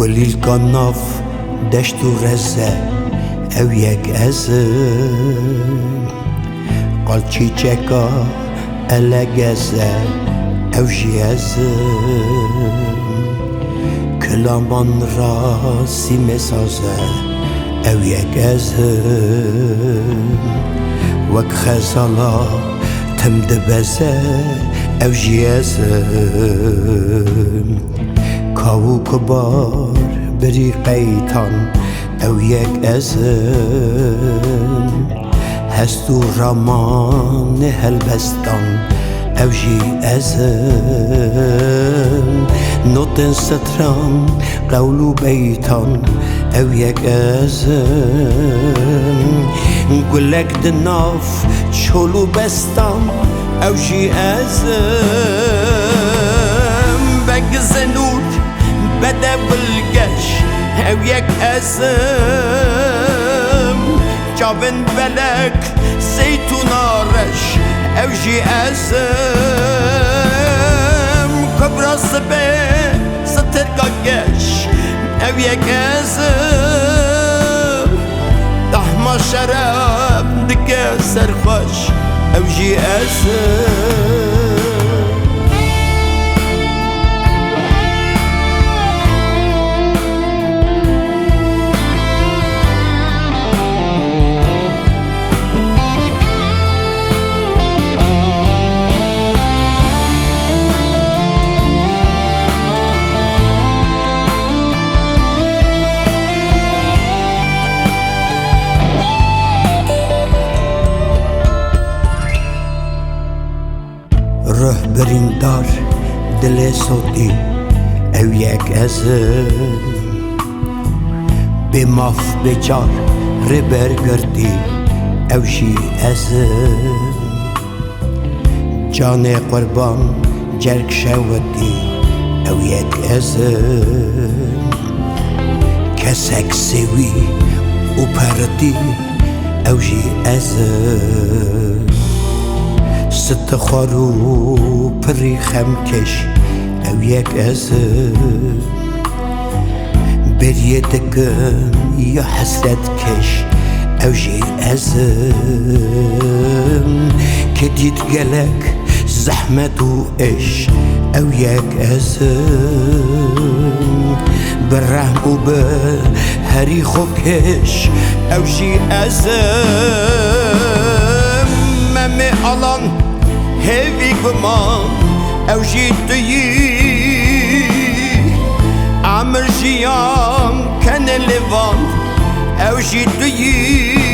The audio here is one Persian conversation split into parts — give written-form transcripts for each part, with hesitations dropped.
گلیل گناف دشت و رزه او یک ازم قلچی چکا الگزه او جی ازم کلامان را سیم سازه او یک ازم وک خزالا تم دبزه او جی ازم کاو کبار بری قیتان او یک ازم هستو رامان هلبستان او جی ازم نوتن ستران قولو بیتان او یک ازم گلک دناف چولو بستان او جی ازم بگز نور بده بلگش او یک ازم جاون بلک زیتون آرش او جی ازم کبراس به سترگاگش او یک ازم دحما شراب دکه سرخوش او جی ازم روح بریندار دل صوتی او یک ازم به ماف بجار ربرگردی او جی ازم جان قربان جرگ شودی او یک ازم کسک سوی و پردی او جی ازم ست خارو پری خمکش او یک ازم بریه دکن یا حسرت کش او جی ازم که دید گلک زحمت و اش او یک ازم برحم و به هری خوکش او جی ازم ممی آلان هیوی گمان او جی دویی عمر جیان کنه لیوان او جی دویی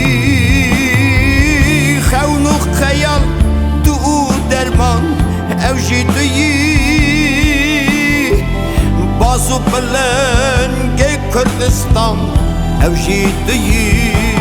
خون و خیال دو درمان او جی دویی بازو بلنگ کردستان او جی دویی